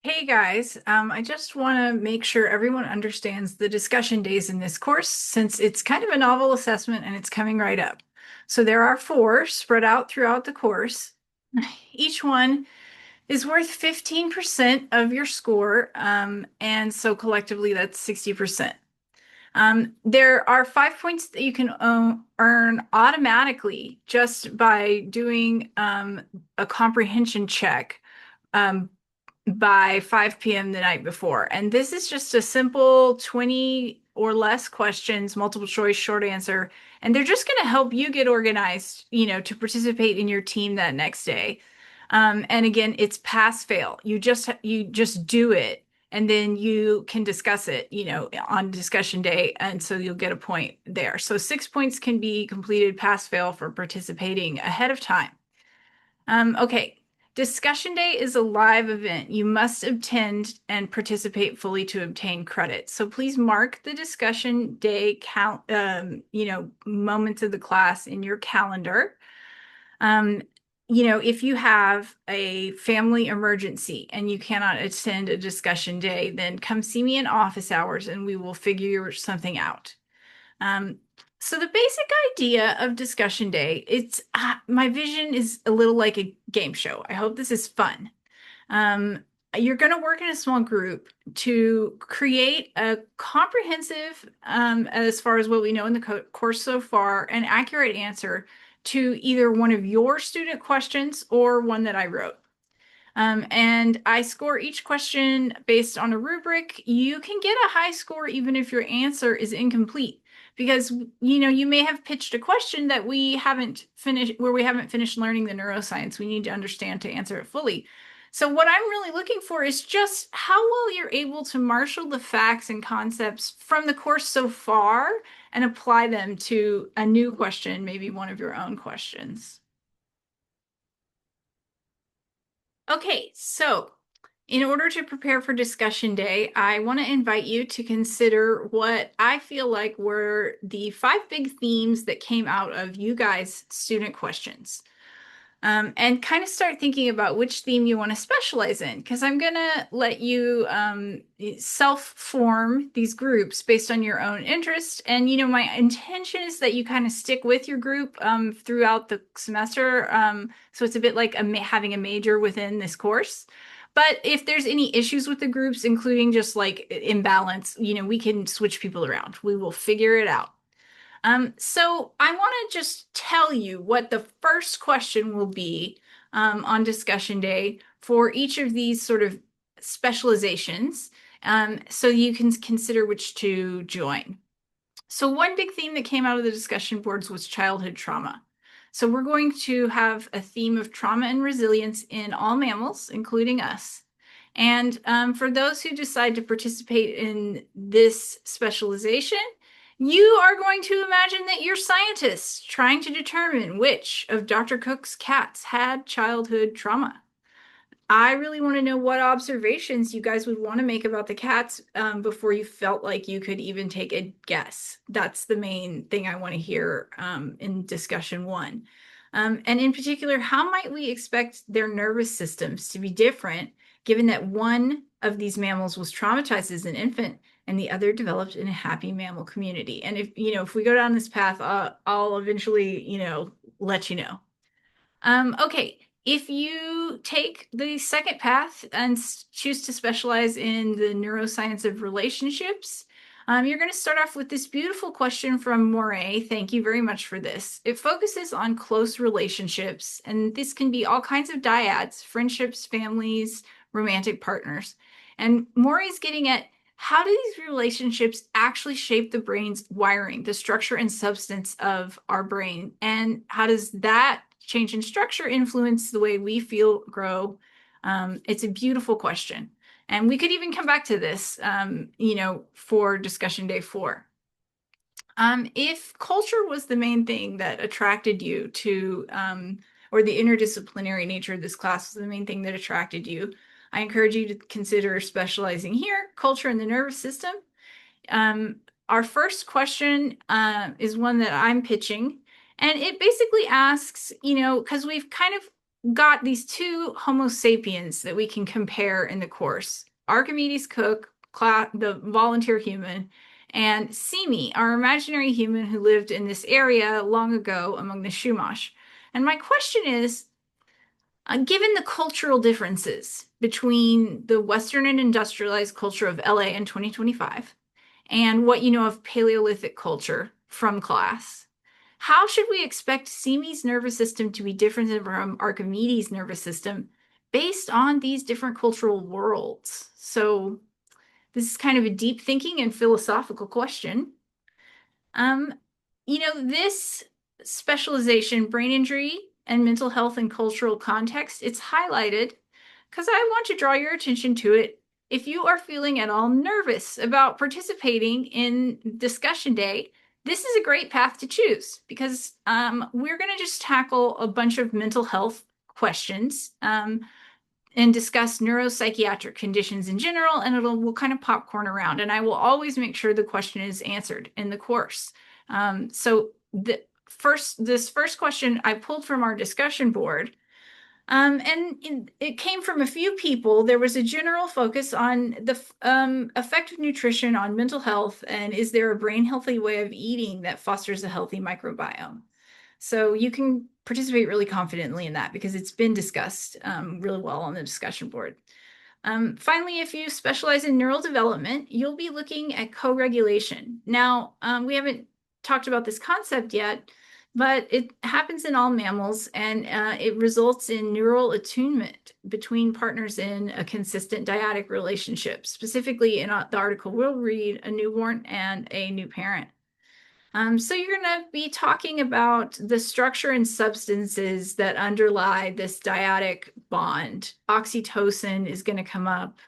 Hey guys, I just want to make sure everyone understands the discussion days in this course since it's kind of a novel assessment and it's coming right up. So there are four spread out throughout the course. Each one is worth 15% of your score, and so collectively that's 60%. There are 5 points that you can earn automatically just by doing a comprehension check. Um, by 5 p.m. the night before. And this is just a simple 20 or less questions, multiple choice, short answer. And they're just going to help you get organized, to participate in your team that next day. And again, it's pass fail. You just do it and then you can discuss it, on discussion day. And so you'll get a point there. So 6 points can be completed pass fail for participating ahead of time. Okay. Discussion day is a live event. You must attend and participate fully to obtain credit. So please mark the discussion day count, moments of the class in your calendar. Um, if you have a family emergency and you cannot attend a discussion day, then come see me in office hours and we will figure something out. Um, so the basic idea of discussion day, it's my vision is a little like a game show. I hope this is fun. Um, you're going to work in a small group to create a comprehensive, as far as what we know in the course so far, an accurate answer to either one of your student questions or one that I wrote. And I score each question based on a rubric. You can get a high score even if your answer is incomplete because you may have pitched a question that we haven't finished where we haven't finished learning the neuroscience. We need to understand to answer it fully. So what I'm really looking for is just how well you're able to marshal the facts and concepts from the course so far and apply them to a new question, maybe one of your own questions. Okay, so in order to prepare for discussion day, I want to invite you to consider what I feel like were the five big themes that came out of you guys' student questions. And kind of start thinking about which theme you want to specialize in, because I'm going to let you self-form these groups based on your own interest. And, my intention is that you kind of stick with your group throughout the semester. So it's a bit like having a major within this course. But if there's any issues with the groups, including just like imbalance, we can switch people around. We will figure it out. So I want to just tell you what the first question will be on discussion day for each of these sort of specializations, so you can consider which to join. So one big theme that came out of the discussion boards was childhood trauma. So we're going to have a theme of trauma and resilience in all mammals, including us. And for those who decide to participate in this specialization, you are going to imagine that you're scientists trying to determine which of Dr. Cook's cats had childhood trauma. I really want to know what observations you guys would want to make about the cats before you felt like you could even take a guess. That's the main thing I want to hear in discussion one. And in particular, how might we expect their nervous systems to be different given that one of these mammals was traumatized as an infant and the other developed in a happy mammal community? And if we go down this path, I'll eventually, let you know. Okay, if you take the second path and choose to specialize in the neuroscience of relationships, you're going to start off with this beautiful question from Moray. Thank you very much for this. It focuses on close relationships, and this can be all kinds of dyads, friendships, families, romantic partners. And Moray's getting at how do these relationships actually shape the brain's wiring, the structure and substance of our brain? And how does that change in structure influence the way we feel, grow? It's a beautiful question. And we could even come back to this, for discussion day 4. If culture was the main thing that attracted you to, or the interdisciplinary nature of this class was the main thing that attracted you, I encourage you to consider specializing here, culture and the nervous system. Our first question is one that I'm pitching, and it basically asks, because we've kind of got these two Homo sapiens that we can compare in the course. Archimedes Cook, the volunteer human, and Simi, our imaginary human who lived in this area long ago among the Chumash. And my question is, given the cultural differences between the Western and industrialized culture of LA in 2025 and what you know of Paleolithic culture from class, how should we expect Simi's nervous system to be different from Archimedes' nervous system based on these different cultural worlds? So this is kind of a deep thinking and philosophical question. Um, this specialization, brain injury and mental health and cultural context, it's highlighted because I want to draw your attention to it. If you are feeling at all nervous about participating in discussion day, this is a great path to choose because we're going to just tackle a bunch of mental health questions and discuss neuropsychiatric conditions in general, and we'll kind of popcorn around. And I will always make sure the question is answered in the course. So this first question I pulled from our discussion board, and it came from a few people. There was a general focus on the effect of nutrition on mental health, and is there a brain healthy way of eating that fosters a healthy microbiome? So you can participate really confidently in that because it's been discussed really well on the discussion board. Finally, if you specialize in neural development, you'll be looking at co-regulation. Now, we haven't talked about this concept yet, but it happens in all mammals, and it results in neural attunement between partners in a consistent dyadic relationship, specifically in the article we'll read, a newborn and a new parent. So you're going to be talking about the structure and substances that underlie this dyadic bond. Oxytocin is going to come up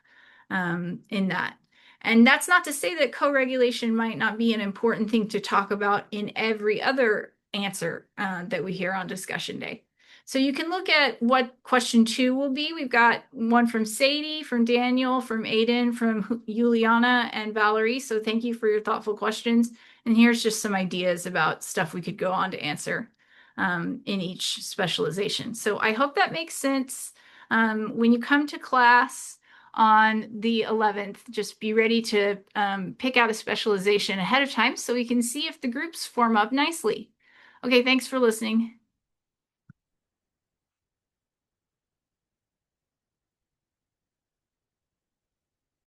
in that. And that's not to say that co-regulation might not be an important thing to talk about in every other answer that we hear on discussion day. So you can look at what question 2 will be. We've got one from Sadie, from Daniel, from Aiden, from Juliana, and Valerie. So thank you for your thoughtful questions. And here's just some ideas about stuff we could go on to answer in each specialization. So I hope that makes sense. When you come to class on the 11th, just be ready to pick out a specialization ahead of time so we can see if the groups form up nicely. Okay, thanks for listening.